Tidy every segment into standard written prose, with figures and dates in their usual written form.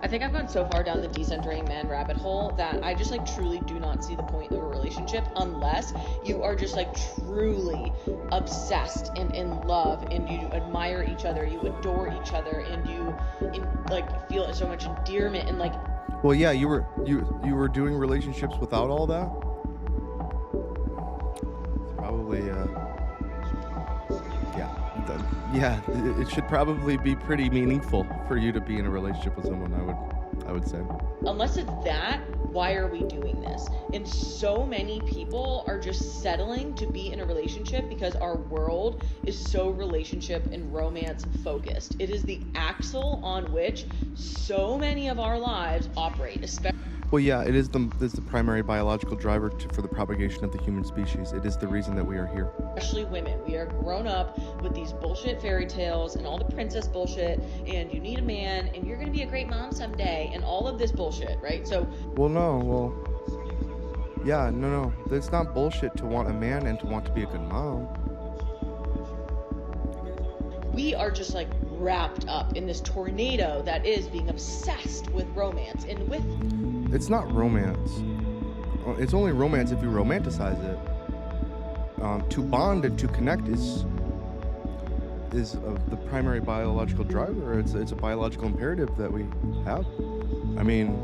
I think I've gone so far down the decentering men rabbit hole that I just like truly do not see the point of a relationship unless you are just like truly obsessed and in love and you admire each other, you adore each other, and you like feel so much endearment and like. Well, yeah, you were doing relationships without all that. It's probably yeah, it should probably be pretty meaningful for you to be in a relationship with someone, I would say. Unless it's that, why are we doing this? And so many people are just settling to be in a relationship because our world is so relationship and romance focused. It is the axle on which so many of our lives operate, especially. Well, yeah, it is the primary biological driver for the propagation of the human species. It is the reason that we are here. Especially women. We are grown up with these bullshit fairy tales and all the princess bullshit, and you need a man, and you're going to be a great mom someday, and all of this bullshit, right? So. No. It's not bullshit to want a man and to want to be a good mom. We are just like wrapped up in this tornado that is being obsessed with romance and with. It's not romance. It's only romance if you romanticize it. To bond and to connect is the primary biological driver. It's a biological imperative that we have. I mean,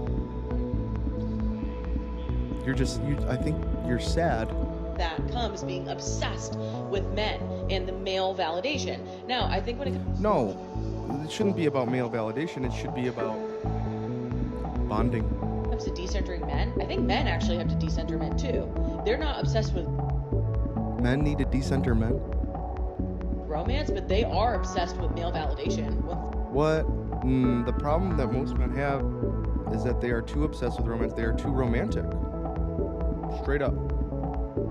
I think you're sad. That comes being obsessed with men and the male validation. Now, I think when it comes. No, it shouldn't be about male validation. It should be about bonding. To decentering men, I think men actually have to decenter men too. They're not obsessed with men need to decenter men romance, but they are obsessed with male validation. What? The problem that most men have is that they are too obsessed with romance. They are too romantic. Straight up.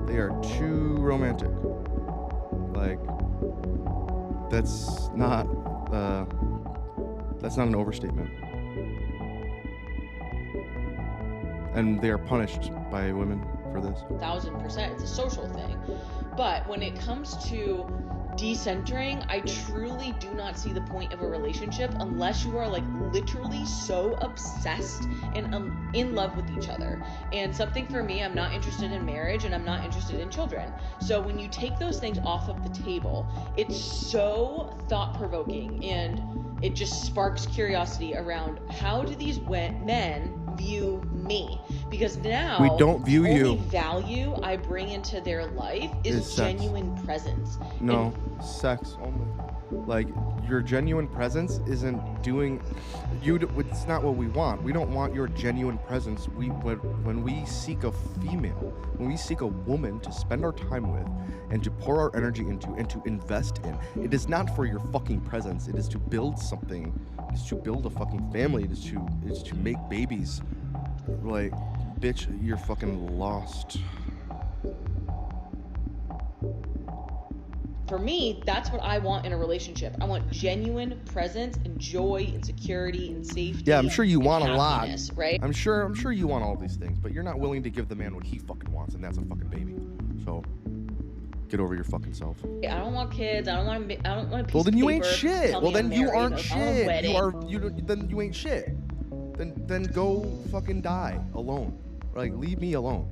They are too romantic. Like, that's not an overstatement. And they are punished by women for this. 1000%. It's a social thing. But when it comes to decentering, I truly do not see the point of a relationship unless you are like literally so obsessed and in love with each other. And something for me, I'm not interested in marriage and I'm not interested in children. So when you take those things off of the table, it's so thought-provoking and it just sparks curiosity around how do these men view me, because now we don't view the you. only value I bring into their life is genuine presence. No, sex only. Like, your genuine presence isn't doing you. It's not what we want. We don't want your genuine presence. When we seek a female, when we seek a woman to spend our time with and to pour our energy into and to invest in, it is not for your fucking presence. It is to build something. It is to build a fucking family. It is to make babies. Like, bitch, you're fucking lost. For me, that's what I want in a relationship. I want genuine presence and joy and security and safety. Yeah, I'm sure you want a lot, right? I'm sure you want all these things, but you're not willing to give the man what he fucking wants, and that's a fucking baby. So get over your fucking self. I don't want kids. I don't want a piece Well, then of you paper ain't shit. tell Well, me then I'm you married. aren't I shit. want a wedding. Then you ain't shit. Then go fucking die alone. Like, leave me alone.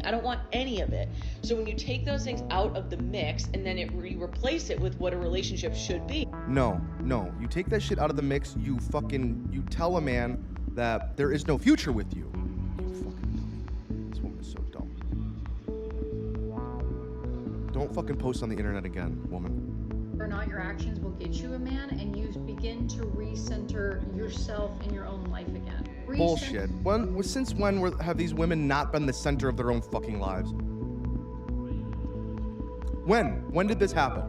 I don't want any of it. So when you take those things out of the mix and then you replace it with what a relationship should be. No. You take that shit out of the mix. You tell a man that there is no future with you. You fucking dumb. This woman is so dumb. Don't fucking post on the internet again, woman. Or not, your actions will get you a man, and you begin to recenter yourself in your own life again. Bullshit. Since when have these women not been the center of their own fucking lives? When did this happen?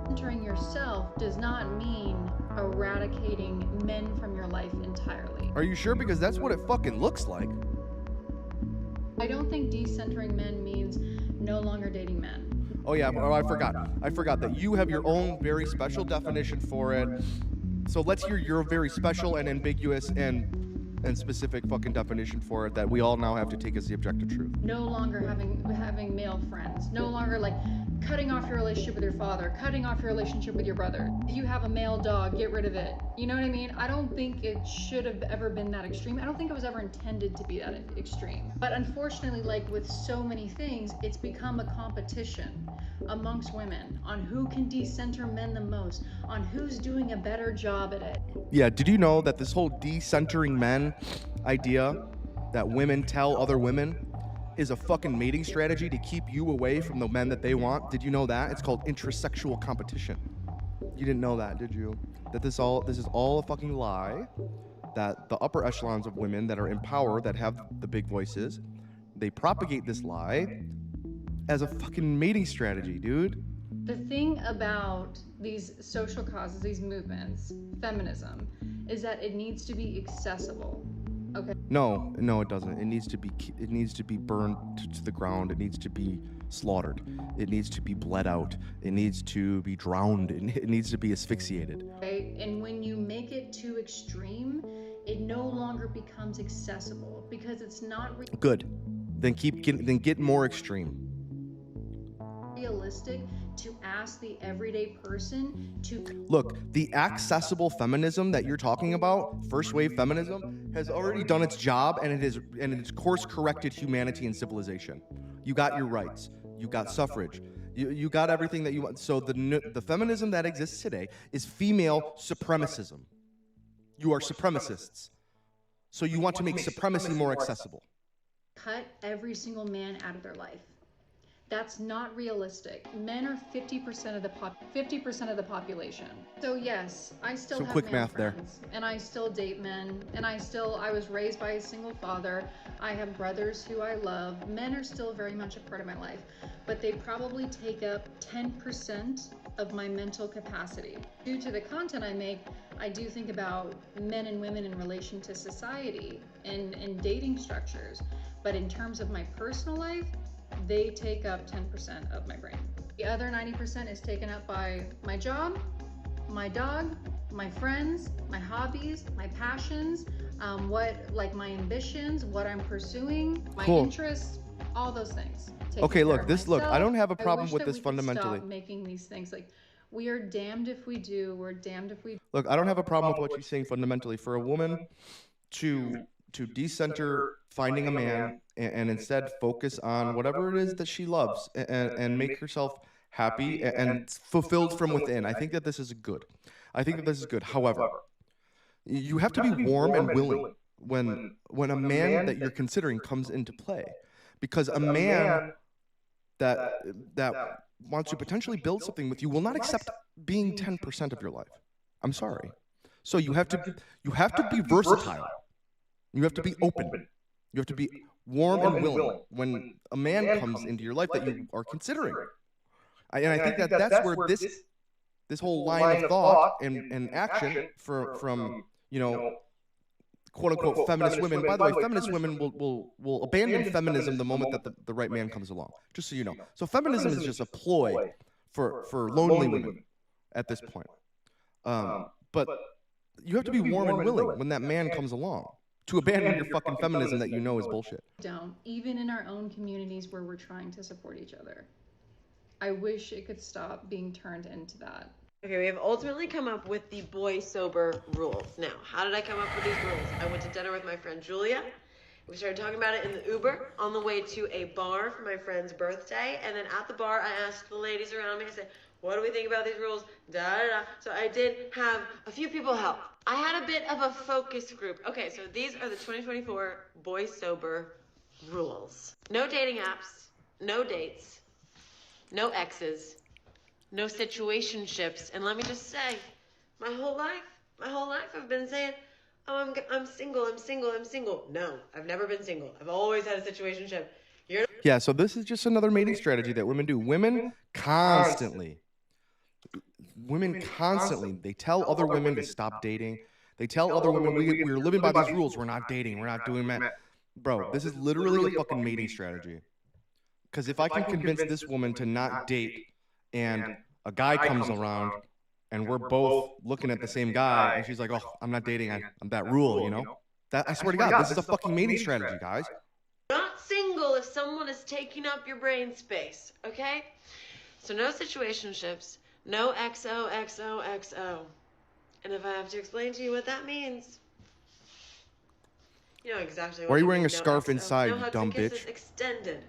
Centering yourself does not mean eradicating men from your life entirely. Are you sure? Because that's what it fucking looks like. I don't think decentering men means no longer dating men. Oh yeah, I forgot that you have your own very special definition for it. So let's hear your very special and ambiguous and specific fucking definition for it that we all now have to take as the objective truth. No longer having male friends. No longer like cutting off your relationship with your father, cutting off your relationship with your brother. If you have a male dog, get rid of it. You know what I mean? I don't think it should have ever been that extreme. I don't think it was ever intended to be that extreme. But unfortunately, like with so many things, it's become a competition amongst women on who can decenter men the most, on who's doing a better job at it. Yeah, did you know that this whole decentering men idea that women tell other women is a fucking mating strategy to keep you away from the men that they want? Did you know that? It's called intrasexual competition. You didn't know that, did you? That this is all a fucking lie. That the upper echelons of women that are in power, that have the big voices, they propagate this lie as a fucking mating strategy, dude. The thing about these social causes, these movements, feminism, is that it needs to be accessible. Okay. No, it doesn't. It needs to be burned to the ground. It needs to be slaughtered. It needs to be bled out. It needs to be drowned. It needs to be asphyxiated. Right? And when you make it too extreme, it no longer becomes accessible because it's not Good. Then get more extreme. realistic to ask the everyday person to Look, the accessible feminism that you're talking about, first wave feminism, has already done its job, and it has course corrected humanity and civilization. You got your rights. You got suffrage. You got everything that you want. So the feminism that exists today is female supremacism. You are supremacists. So you want to make supremacy more accessible. cut every single man out of their life. That's not realistic. Men are 50% of the population. So yes, I still have quick male math there. friends, and I still date men, and I was raised by a single father. I have brothers who I love. Men are still very much a part of my life, but they probably take up 10% of my mental capacity. Due to the content I make, I do think about men and women in relation to society and dating structures. But in terms of my personal life, they take up 10% of my brain. The other 90% is taken up by my job, my dog, my friends, my hobbies, my passions, my ambitions, what I'm pursuing, my interests, all those things. Okay, look, I don't have a problem with this I fundamentally. stop making these things like, we are damned if we do, we're damned if we. Look, I don't have a problem with what you're saying fundamentally. For a woman to decenter finding a man and instead focus on whatever it is that she loves and make herself happy and fulfilled from within, I think that this is good. However, you have to be warm and willing when a man that you're considering comes into play, because a man that wants to potentially build something with you will not accept being 10% of your life. I'm sorry. So you have to be versatile. You have to be open. You have to be warm and willing when a man comes into your life that you are considering. And I think that's where this whole line of thought and action from quote unquote feminist women. By the way, feminist women will abandon feminism the moment that the right man comes along. Just so you know. So feminism is just a ploy for lonely women at this point. But you have to be warm and willing when that man comes along to abandon your fucking feminism that you know is bullshit. Don't, even in our own communities where we're trying to support each other. I wish it could stop being turned into that. Okay, we have ultimately come up with the boy sober rules. Now, how did I come up with these rules? I went to dinner with my friend Julia. We started talking about it in the Uber on the way to a bar for my friend's birthday. And then at the bar, I asked the ladies around me, I said, what do we think about these rules? Da, da, da. So I did have a few people help. I had a bit of a focus group. Okay, so these are the 2024 boy sober rules. No dating apps, no dates, no exes, no situationships. And let me just say, my whole life I've been saying, oh, I'm single. No, I've never been single. I've always had a situationship. Yeah, so this is just another mating strategy that women do. Women constantly, they tell other women to stop dating. They tell other women, we're living by these rules. We're not dating. We're not doing that. Bro, this is literally a fucking mating strategy. Because if I can convince this woman to not date and a guy comes around and we're both looking at the same guy and she's like, oh, I'm not dating. I'm that rule, you know? I swear to God, this is a fucking mating strategy, guys. Not single if someone is taking up your brain space, okay? So no situationships, no XOXOXO. And if I have to explain to you what that means, you know exactly what Why are you I wearing mean. a scarf XO. inside, No you hugs dumb and kisses bitch? extended.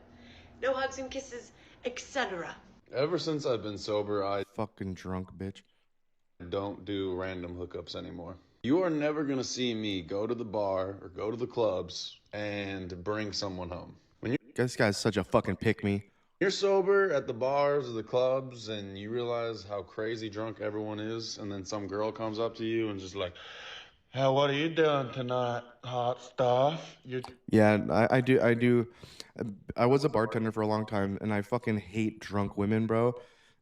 No hugs and kisses, etc. Ever since I've been sober, I Fucking drunk bitch. don't do random hookups anymore. You are never going to see me go to the bar or go to the clubs and bring someone home. When This guy's such a fucking pick-me. you're sober at the bars or the clubs and you realize how crazy drunk everyone is, and then some girl comes up to you and just like, "Hey, what are you doing tonight, hot stuff?" Yeah, I do. I was a bartender for a long time, and I fucking hate drunk women, bro.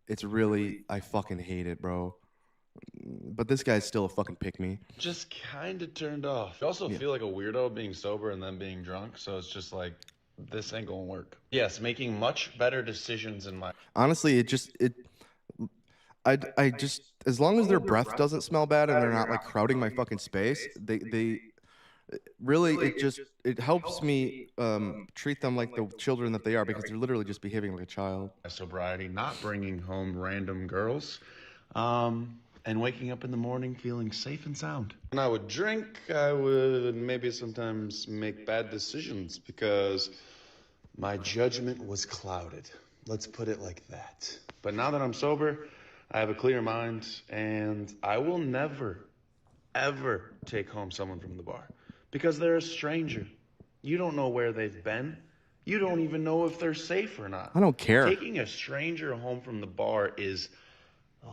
It's really, I fucking hate it, bro. But this guy's still a fucking pick-me. Just kind of turned off. I also feel like a weirdo being sober and then being drunk, so it's just like, this ain't gonna work. Yes, making much better decisions in my... Honestly, I just, as long as their breath doesn't smell bad and they're not like crowding my fucking space, they really, it helps me treat them like the children that they are, because they're literally just behaving like a child. My sobriety, not bringing home random girls, and waking up in the morning feeling safe and sound. When I would drink, I would maybe sometimes make bad decisions because my judgment was clouded. Let's put it like that. But now that I'm sober, I have a clear mind, and I will never, ever take home someone from the bar because they're a stranger. You don't know where they've been. You don't even know if they're safe or not. I don't care. Taking a stranger home from the bar is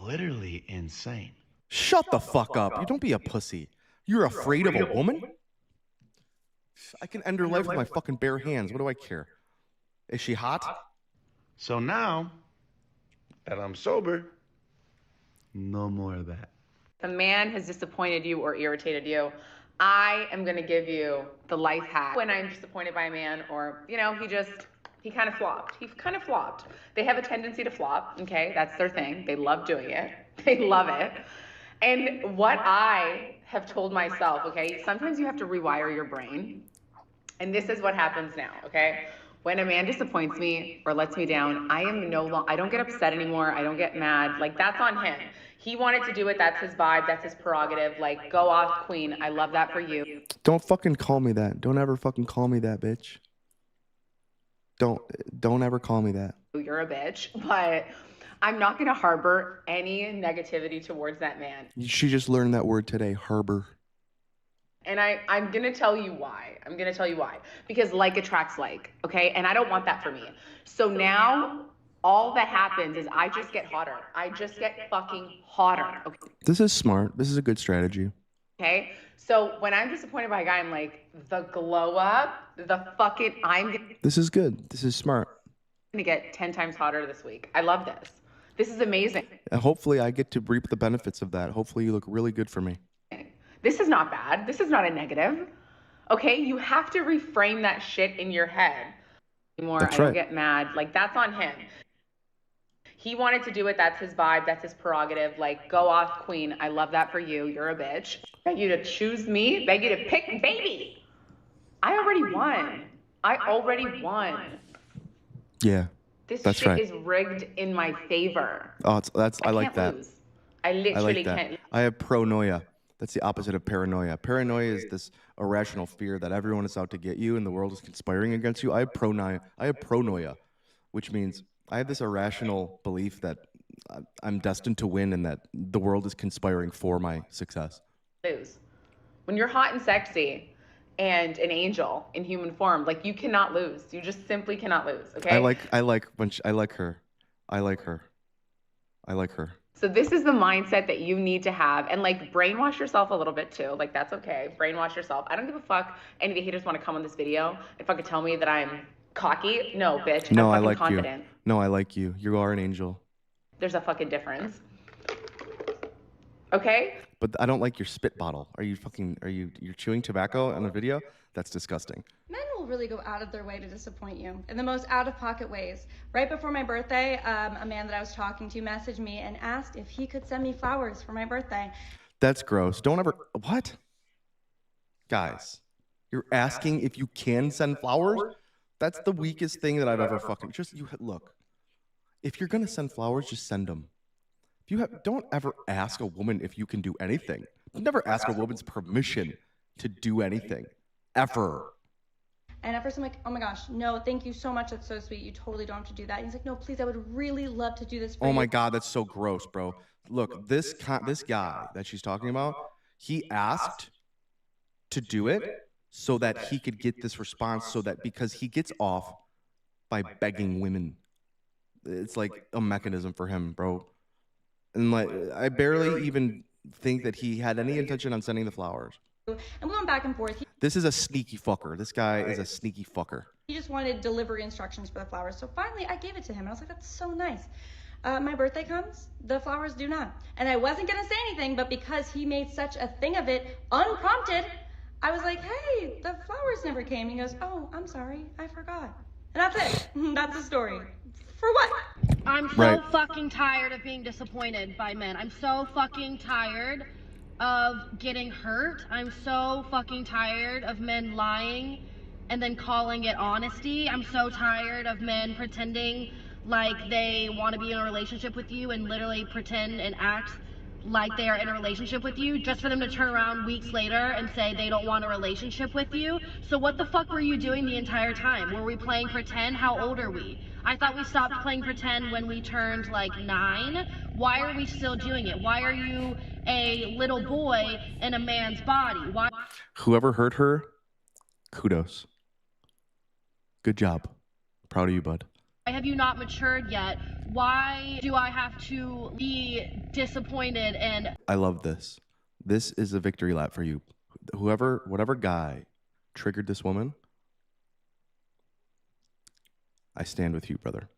literally insane. Shut the fuck up. You don't be a pussy. You're afraid of a woman? I can end her life with my fucking bare hands. What do I care? Is she hot? So now that I'm sober, no more of that. If a man has disappointed you or irritated you, I am going to give you the life hack. When I'm disappointed by a man, or, you know, he kind of flopped. He kind of flopped. They have a tendency to flop, okay? That's their thing. They love doing it. They love it. And what I have told myself, okay, sometimes you have to rewire your brain. And this is what happens now, okay? When a man disappoints me or lets me down, I don't get upset anymore. I don't get mad. Like, that's on him. He wanted to do it. That's his vibe. That's his prerogative. Like, go off, queen. I love that for you. Don't fucking call me that. Don't ever fucking call me that, bitch. Don't ever call me that. You're a bitch, but I'm not going to harbor any negativity towards that man. She just learned that word today, harbor. And I'm going to tell you why. I'm going to tell you why. Because like attracts like, okay? And I don't want that for me. So now all that happens is I just get hotter. I just get fucking hotter, okay? This is smart. This is a good strategy. Okay? So when I'm disappointed by a guy, I'm like, the glow up, This is good. This is smart. going to get 10 times hotter this week. I love this. This is amazing. And hopefully I get to reap the benefits of that. Hopefully you look really good for me. This is not bad. This is not a negative. Okay? You have to reframe that shit in your head. That's I don't right. get mad. Like, that's on him. He wanted to do it. That's his vibe. That's his prerogative. Like, go off, queen. I love that for you. You're a bitch. Beg you to choose me. Beg you to pick baby. I already won. Yeah. This shit is rigged in my favor. Oh, I like can't that. lose. I literally can't. I have pronoia. That's the opposite of paranoia. Paranoia is this irrational fear that everyone is out to get you and the world is conspiring against you. I have pronoia, which means I have this irrational belief that I'm destined to win and that the world is conspiring for my success. Lose. When you're hot and sexy and an angel in human form, like, you cannot lose. You just simply cannot lose. Okay. I like her. I like her. So this is the mindset that you need to have, and like, brainwash yourself a little bit too. Like, that's okay. Brainwash yourself. I don't give a fuck. Any of the haters want to come on this video and fucking tell me that I'm cocky. No, bitch. No, I'm I like confident. you. No, I like you. You are an angel. There's a fucking difference. Okay? But I don't like your spit bottle. You're chewing tobacco on a video? That's disgusting. Men will really go out of their way to disappoint you in the most out-of-pocket ways. Right before my birthday, a man that I was talking to messaged me and asked if he could send me flowers for my birthday. That's gross. Don't ever... What? Guys, you're asking if you can send flowers? That's the weakest thing that I've ever fucking... Look. If you're gonna send flowers, just send them. Don't ever ask a woman if you can do anything. Never ask a woman's permission to do anything, ever. And at first I'm like, oh my gosh, no, thank you so much. That's so sweet. You totally don't have to do that. And he's like, no, please, I would really love to do this for you. Oh my God, that's so gross, bro. Look, this guy that she's talking about, he asked to do it so that he could get this response, so that because he gets off by begging women. It's like a mechanism for him, bro. And like, I barely even think that he had any intention on sending the flowers. And we went back and forth. This is a sneaky fucker. This guy is a sneaky fucker. He just wanted delivery instructions for the flowers. So finally I gave it to him. And I was like, that's so nice. My birthday comes, the flowers do not. And I wasn't going to say anything, but because he made such a thing of it, unprompted, I was like, hey, the flowers never came. He goes, oh, I'm sorry, I forgot. And that's it. That's the story. For what? I'm so fucking tired of being disappointed by men. I'm so fucking tired of getting hurt. I'm so fucking tired of men lying and then calling it honesty. I'm so tired of men pretending like they want to be in a relationship with you and literally pretend and act like they are in a relationship with you just for them to turn around weeks later and say they don't want a relationship with you. So what the fuck were you doing the entire time? Were we playing pretend? How old are we? I thought we stopped playing pretend when we turned like 9. Why are we still doing it? Why are you a little boy in a man's body? Why? Whoever hurt her, kudos. Good job. Proud of you, bud. Why have you not matured yet? Why do I have to be disappointed and... I love this. This is a victory lap for you. Whatever guy triggered this woman, I stand with you, brother.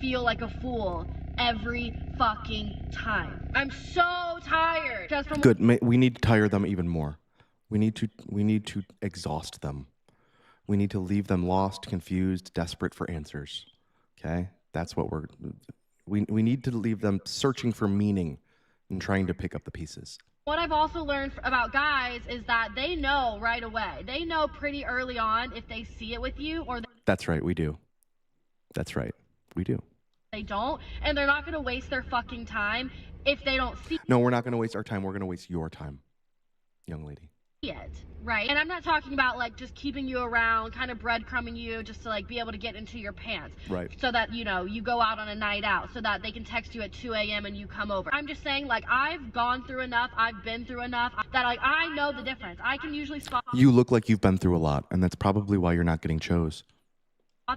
Feel like a fool every fucking time. I'm so tired. Just from... Good. We need to tire them even more. We need to exhaust them. We need to leave them lost, confused, desperate for answers. Okay? That's what we need to leave them searching for meaning and trying to pick up the pieces. What I've also learned about guys is that they know right away. They know pretty early on if they see it with you or... That's right, we do. That's right, we do. They don't, and they're not going to waste their fucking time if they don't see... No, we're not going to waste our time. We're going to waste your time, young lady. It, right? And I'm not talking about like just keeping you around, kind of breadcrumbing you just to like be able to get into your pants. Right. So that, you know, you go out on a night out so that they can text you at 2 a.m. and you come over. I'm just saying, like, I've gone through enough, I've been through enough that like I know the difference. I can usually spot... You look like you've been through a lot, and that's probably why you're not getting chose.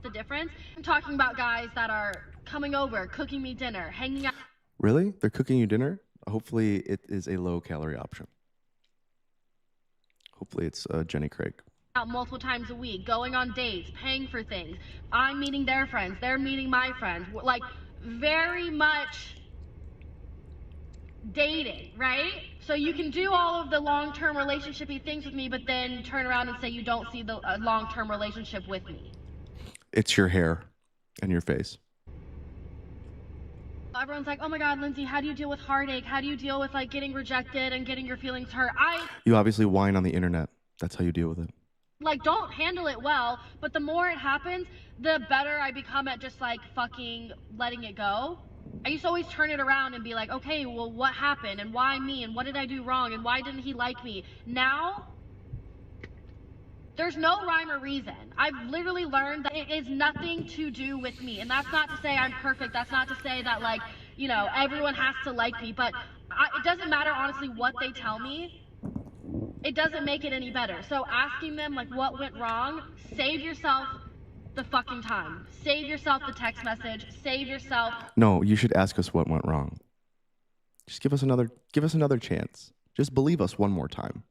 The difference. I'm talking about guys that are coming over, cooking me dinner, hanging out. Really? They're cooking you dinner? Hopefully it is a low-calorie option. Hopefully it's Jenny Craig. Out multiple times a week, going on dates, paying for things. I'm meeting their friends, they're meeting my friends. Like, very much dating, right? So you can do all of the long-term relationship-y things with me, but then turn around and say you don't see the long-term relationship with me. It's your hair and your face. Everyone's like, oh my God, Lindsay, how do you deal with heartache? How do you deal with like getting rejected and getting your feelings hurt? You obviously whine on the internet. That's how you deal with it. Like, don't handle it well, but the more it happens, the better I become at just like fucking letting it go. I used to always turn it around and be like, okay, well, what happened? And why me? And what did I do wrong? And why didn't he like me? Now, there's no rhyme or reason. I've literally learned that it is nothing to do with me. And that's not to say I'm perfect. That's not to say that, like, you know, everyone has to like me. But it doesn't matter, honestly, what they tell me. It doesn't make it any better. So asking them, like, what went wrong, save yourself the fucking time. Save yourself the text message. Save yourself... No, you should ask us what went wrong. Just give us another chance. Just believe us one more time.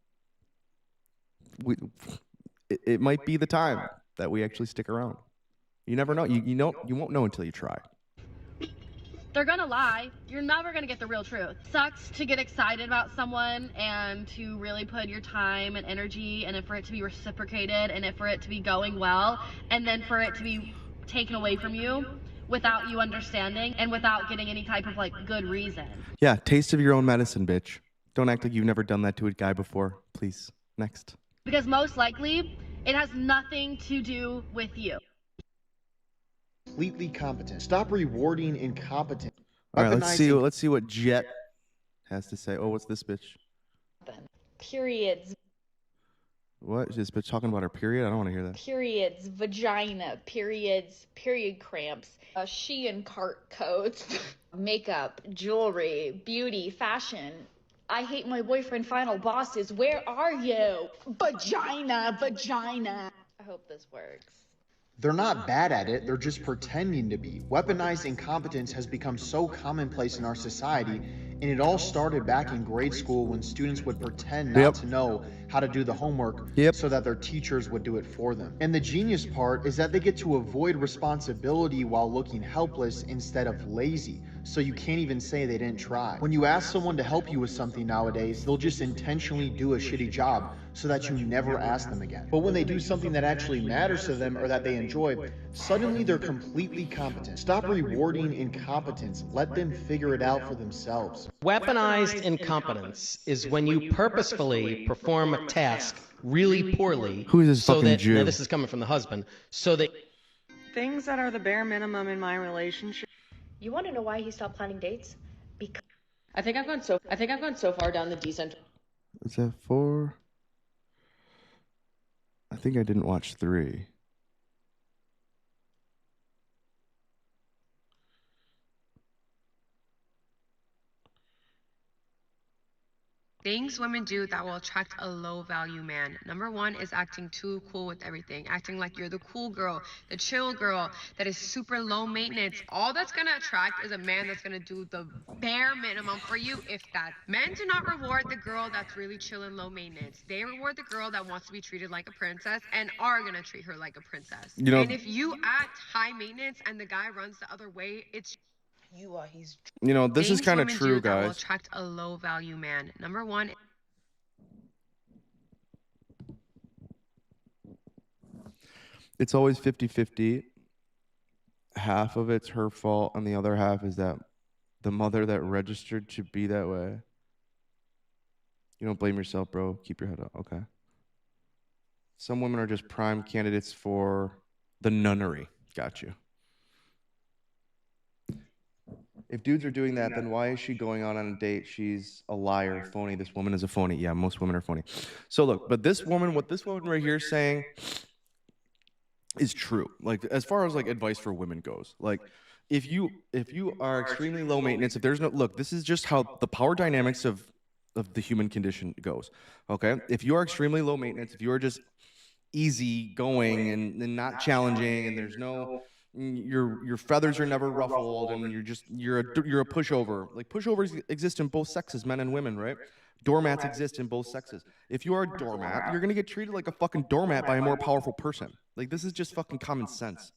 It might be the time that we actually stick around. You never know. You won't know until you try. They're gonna lie. You're never gonna get the real truth. Sucks to get excited about someone and to really put your time and energy and for it to be reciprocated and for it to be going well and then for it to be taken away from you without you understanding and without getting any type of like good reason. Yeah, taste of your own medicine, bitch. Don't act like you've never done that to a guy before. Please. Next. Because most likely, it has nothing to do with you. completely competent. Stop rewarding incompetence. All right, let's see. Weaponizing- Let's see what Jet has to say. Oh, what's this bitch? Periods. What is this bitch talking about her period? I don't want to hear that. Periods, vagina, periods, period cramps, Shein cart codes, makeup, jewelry, beauty, fashion. I hate my boyfriend, final bosses. Where are you? Vagina, vagina. I hope this works. They're not bad at it, they're just pretending to be. Weaponized incompetence has become so commonplace in our society, and it all started back in grade school when students would pretend not to know how to do the homework so that their teachers would do it for them. And the genius part is that they get to avoid responsibility while looking helpless instead of lazy, so you can't even say they didn't try. When you ask someone to help you with something nowadays, they'll just intentionally do a shitty job so that you never ask them again. But when they do something that actually matters to them or that they enjoy, suddenly they're completely competent. Stop rewarding incompetence. Let them figure it out for themselves. Weaponized incompetence is when you purposefully perform a task really poorly. Who is this so fucking that, Jew? Now this is coming from the husband. So that things that are the bare minimum in my relationship. You want to know why he stopped planning dates? Because I think I've gone so far down the decent. Is that 4? I think I didn't watch 3. Things women do that will attract a low value man. Number one is acting too cool with everything. Acting like you're the cool girl, the chill girl, that is super low maintenance. All that's gonna attract is a man that's gonna do the bare minimum for you, if that. Men do not reward the girl that's really chill and low maintenance. They reward the girl that wants to be treated like a princess and are gonna treat her like a princess. You know, and if you act high maintenance and the guy runs the other way, it's You know, this is things kind of women true, do that will guys. attract a low value man. Number one, It's always 50-50. Half of it's her fault, and the other half is that the mother that registered to be that way. You don't blame yourself, bro. Keep your head up, okay? Some women are just prime candidates for the nunnery. Got you. If dudes are doing that, then why is she going on a date? She's a liar, phony. This woman is a phony. Yeah, most women are phony. So look, but this woman, what this woman right here is saying is true. Like, as far as like advice for women goes, like if you are extremely low maintenance, if there's no, look, this is just how the power dynamics of the human condition goes. Okay, if you are extremely low maintenance, if you are just easy going and not challenging, and there's no, your feathers are never ruffled, and you're a pushover. Like, pushovers exist in both sexes, men and women, right? Doormats exist in both sexes. If you are a doormat, you're gonna get treated like a fucking doormat by a more powerful person. Like, this is just fucking common sense.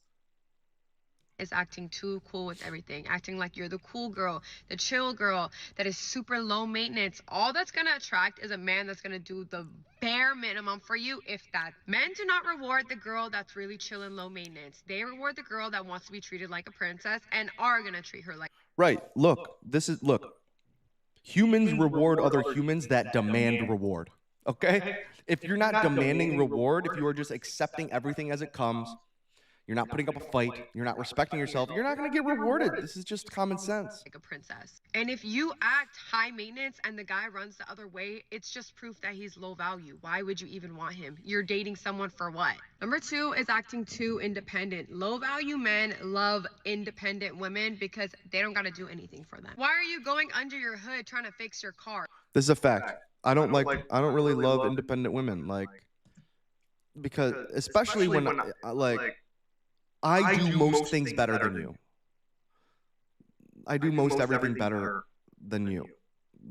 is acting too cool with everything, acting like you're the cool girl, the chill girl, that is super low maintenance. All that's gonna attract is a man that's gonna do the bare minimum for you, if that. Men do not reward the girl that's really chill and low maintenance. They reward the girl that wants to be treated like a princess and are gonna treat her like. Right. Look. Humans reward other humans that demand reward. Okay? If you're not demanding reward, if you are just accepting everything as it comes, you're not putting up a fight, you're not respecting yourself, you're not going to get rewarded. This is just common sense. Like a princess. And if you act high maintenance and the guy runs the other way, it's just proof that he's low value. Why would you even want him? You're dating someone for what? Number two is acting too independent. Low value men love independent women because they don't got to do anything for them. Why are you going under your hood trying to fix your car? This is a fact. I don't really love independent women, like, because especially when I do most things better than you. I do most everything better than you.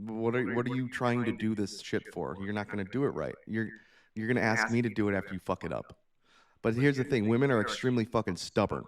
What are you trying to do this shit for? You're not going to do it right. You're going to ask me to do it after you fuck it up. But here's the thing. Women are extremely fucking stubborn.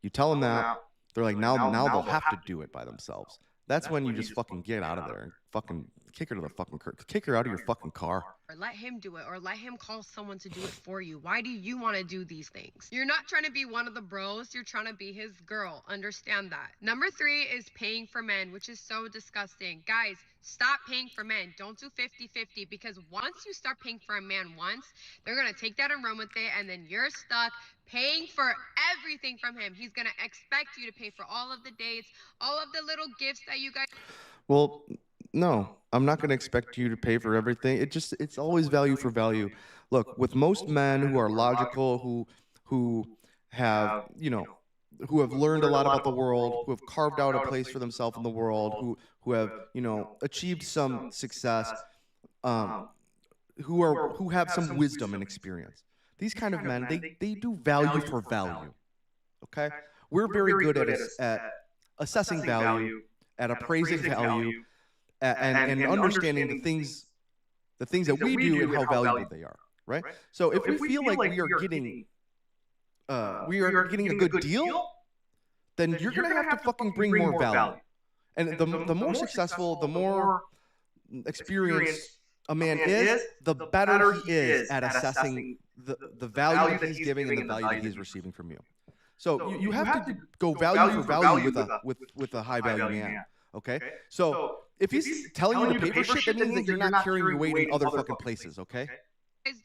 You tell them that, they're like, now they'll have to do it by themselves. That's when you just fucking get out of there and fucking kick her to the fucking curb. Kick her out of your fucking car. Or let him do it, or let him call someone to do it for you. Why do you want to do these things? You're not trying to be one of the bros, you're trying to be his girl. Understand that. Number 3 is paying for men, which is so disgusting. Guys, stop paying for men. Don't do 50-50, because once you start paying for a man once, they're going to take that and run with it, and then you're stuck paying for everything from him. He's going to expect you to pay for all of the dates, all of the little gifts that you guys... Well, no, I'm not going to expect you to pay for everything. It's always value for value. Look, with most men who are logical, who have, who have learned a lot about the world, who have carved out a place for themselves in the world, who have, achieved some success, who have some wisdom and experience. These kind of men, they do value for value. Okay? We're very good at assessing value, at appraising value, and understanding the things that we do and how valuable they are, right? So if we feel like we are getting a good deal, then you're gonna have to fucking bring more value. And the more successful, the more experienced a man is, the better he is at assessing the value that he's giving and the value that he's receiving from you. So you have to go value for value with a high value man. Okay? So if he's telling you to pay for shit, that means that you're not carrying your weight in other fucking places, okay?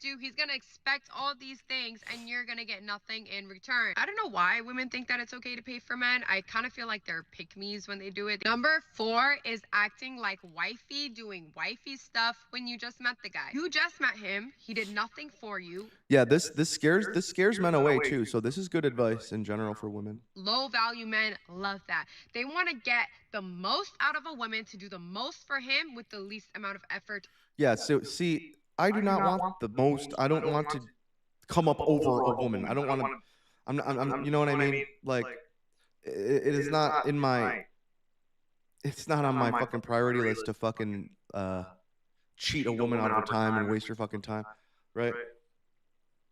Do, he's gonna expect all these things and you're gonna get nothing in return. I don't know why women think that it's okay to pay for men. I kind of feel like they're pick-me's when they do it. Number 4 is acting like wifey, doing wifey stuff when you just met the guy. You just met him, he did nothing for you. Yeah, this scares men away too. So this is good advice in general for women. Low value men love that. They want to get the most out of a woman to do the most for him with the least amount of effort. Yeah, so see, I do not want the most. I don't want to come up over a woman. I don't want to. I'm. You know what I mean? Like, it is not in my. It's not on my fucking priority list to fucking cheat a woman out of her time and waste her fucking time, right?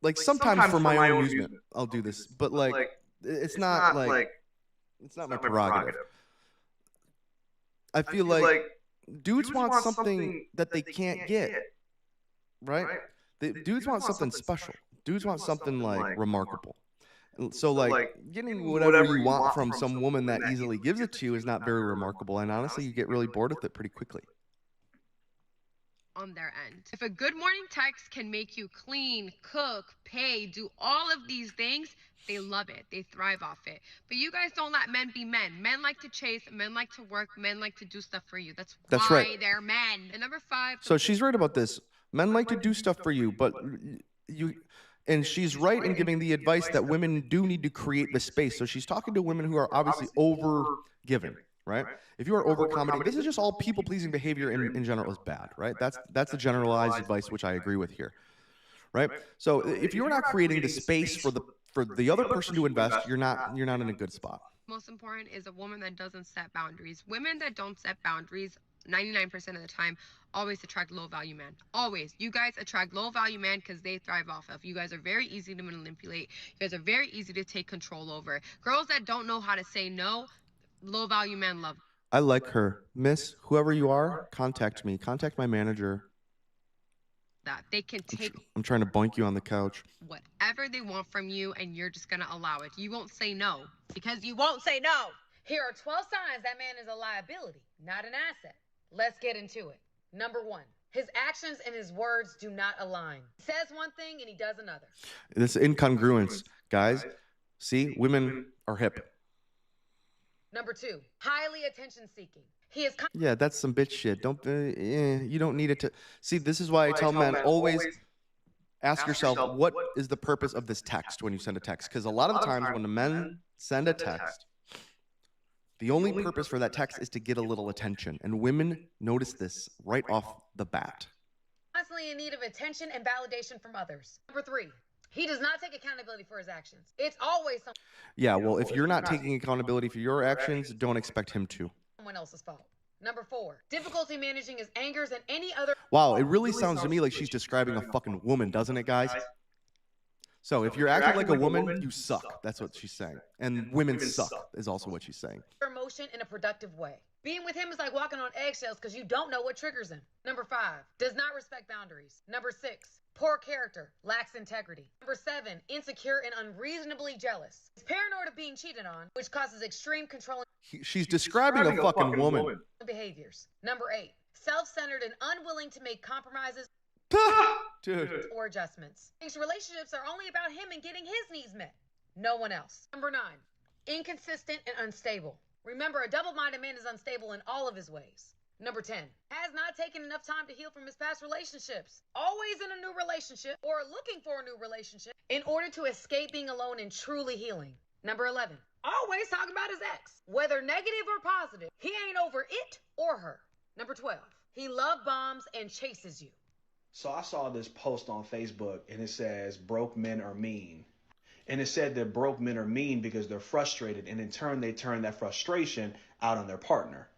Like sometimes for my own amusement, I'll do this, but like it's not like it's not my prerogative. I feel like dudes want something that they can't get. Right? Dudes want something special. Dudes want something like remarkable. So like getting whatever you want from some woman that easily gives it to you is not very remarkable, and honestly you get really bored with it pretty quickly. On their end. If a good morning text can make you clean, cook, pay, do all of these things, they love it. They thrive off it. But you guys don't let men be men. Men like to chase, men like to work, men like to do stuff for you. That's why right. They're men. And number 5. So she's right about this. Men like to do stuff for you, but and she's right in giving the advice that women do need to create the space. So she's talking to women who are obviously over-giving, right? If you are over-accommodating, this is just all people-pleasing behavior in general is bad, right? That's the generalized advice, which I agree with here, right? So if you're not creating the space for the other person to invest, you're not in a good spot. Most important is a woman that doesn't set boundaries. Women that don't set boundaries 99% of the time always attract low value men. Always. You guys attract low value men because they thrive off of. You guys are very easy to manipulate. You guys are very easy to take control over. Girls that don't know how to say no, low value men love. I like her. Miss, whoever you are, contact me. Contact my manager. That they can take I'm trying to boink you on the couch. Whatever they want from you and you're just going to allow it. You won't say no because you won't say no. Here are 12 signs that man is a liability, not an asset. Let's get into it. Number 1, his actions and his words do not align. He says one thing and he does another. This incongruence, guys. See, women are hip. Number 2, highly attention-seeking. He is. Yeah, that's some bitch shit. Don't you don't need it to. See, this is why I tell men always ask yourself what is the purpose of this text when you send a text, because a lot of the times when the men send a text, the only purpose for that text is to get a little attention, and women notice this right off the bat. Constantly in need of attention and validation from others. Number 3, he does not take accountability for his actions. It's always something. Yeah, well, if you're not taking accountability for your actions, don't expect him to. Someone else's fault. Number 4, difficulty managing his angers and any other. Wow, it really sounds to me like she's describing a fucking woman, doesn't it, guys? So if you're acting like a woman, you suck. That's what she's saying. And women suck is also what she's saying. Emotion in a productive way. Being with him is like walking on eggshells because you don't know what triggers him. Number 5, does not respect boundaries. Number 6, poor character, lacks integrity. Number 7, insecure and unreasonably jealous. Is paranoid of being cheated on, which causes extreme control. She's describing a fucking woman. Behaviors. Number 8, self-centered and unwilling to make compromises Dude. or adjustments. Thinks relationships are only about him and getting his needs met. No one else. Number 9, inconsistent and unstable. Remember, a double-minded man is unstable in all of his ways. Number 10, has not taken enough time to heal from his past relationships. Always in a new relationship or looking for a new relationship in order to escape being alone and truly healing. Number 11, always talk about his ex. Whether negative or positive, he ain't over it or her. Number 12, he love bombs and chases you. So I saw this post on Facebook and it says, broke men are mean. And it said that broke men are mean because they're frustrated, and in turn they turn that frustration out on their partner.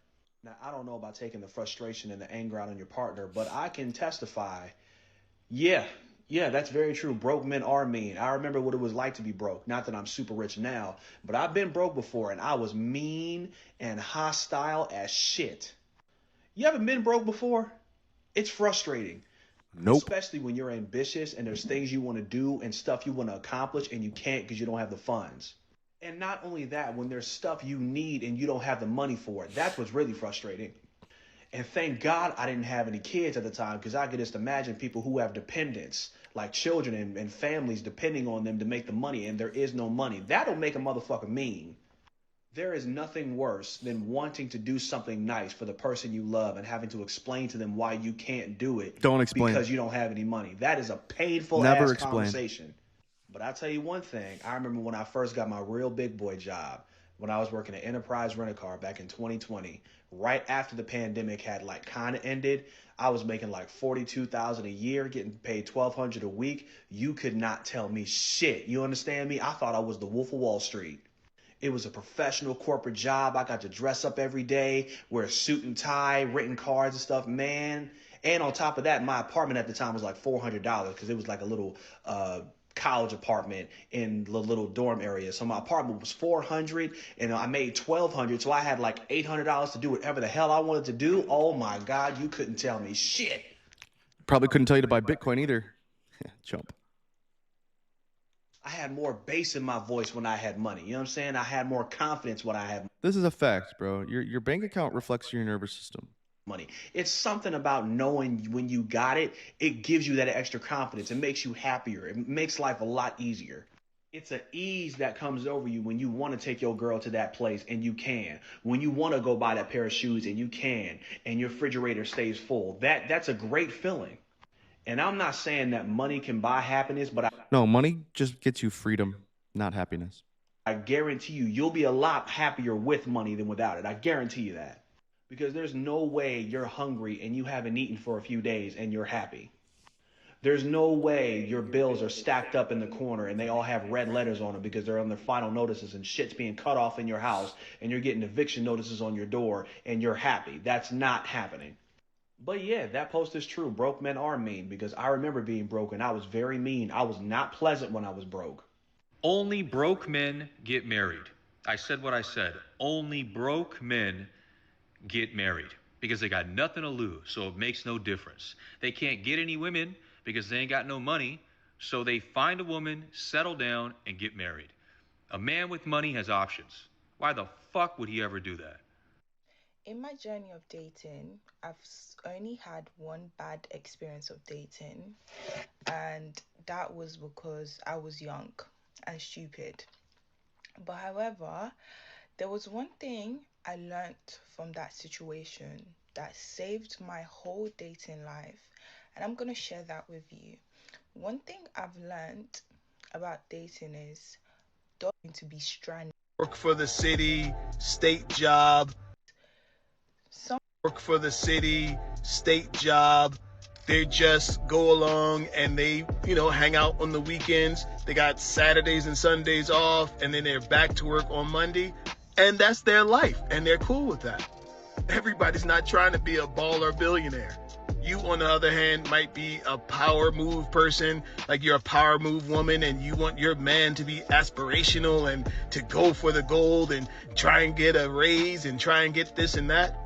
Now, I don't know about taking the frustration and the anger out on your partner, but I can testify, yeah, that's very true. Broke men are mean. I remember what it was like to be broke. Not that I'm super rich now, but I've been broke before, and I was mean and hostile as shit. You haven't been broke before? It's frustrating. Nope. Especially when you're ambitious and there's things you want to do and stuff you want to accomplish and you can't because you don't have the funds. And not only that, when there's stuff you need and you don't have the money for it, that's what's really frustrating. And thank God I didn't have any kids at the time, because I could just imagine people who have dependents, like children and families depending on them to make the money, and there is no money. That'll make a motherfucker mean. There is nothing worse than wanting to do something nice for the person you love and having to explain to them why you can't do it. Don't explain. Because you don't have any money. That is a painful Never ass explain. conversation. But I'll tell you one thing. I remember when I first got my real big boy job, when I was working at Enterprise Rent-A-Car back in 2020, right after the pandemic had like kind of ended. I was making like $42,000 a year, getting paid $1,200 a week. You could not tell me shit. You understand me? I thought I was the Wolf of Wall Street. It was a professional corporate job. I got to dress up every day, wear a suit and tie, written cards and stuff, man. And on top of that, my apartment at the time was like $400 because it was like a little college apartment in the little dorm area. So my apartment was $400 and I made $1,200. So I had like $800 to do whatever the hell I wanted to do. Oh my God, you couldn't tell me shit. Probably couldn't tell you to buy Bitcoin either. Chump. I had more bass in my voice when I had money. You know what I'm saying? I had more confidence when I had This is a fact, bro. Your bank account reflects your nervous system. money. It's something about knowing when you got it, it gives you that extra confidence. It makes you happier. It makes life a lot easier. It's an ease that comes over you when you want to take your girl to that place and you can. When you want to go buy that pair of shoes and you can, and your refrigerator stays full. That's a great feeling. And I'm not saying that money can buy happiness, but No, money just gets you freedom, not happiness. I guarantee you'll be a lot happier with money than without it. I guarantee you that. Because there's no way you're hungry and you haven't eaten for a few days and you're happy. There's no way your bills are stacked up in the corner and they all have red letters on them because they're on their final notices and shit's being cut off in your house and you're getting eviction notices on your door and you're happy. That's not happening. But yeah, that post is true. Broke men are mean, because I remember being broke and I was very mean. I was not pleasant when I was broke. Only broke men get married. I said what I said. Only broke men get married because they got nothing to lose, so it makes no difference. They can't get any women because they ain't got no money, so they find a woman, settle down, and get married. A man with money has options. Why the fuck would he ever do that? In my journey of dating, I've only had one bad experience of dating, and that was because I was young and stupid. But however, there was one thing I learned from that situation that saved my whole dating life, and I'm going to share that with you. One thing I've learned about dating is don't to be stranded. Work for the city, state job. Work for the city, state job. They just go along and they, hang out on the weekends. They got Saturdays and Sundays off, and then they're back to work on Monday. And that's their life, and they're cool with that. Everybody's not trying to be a baller billionaire. You, on the other hand, might be a power move person, like you're a power move woman, and you want your man to be aspirational and to go for the gold and try and get a raise and try and get this and that.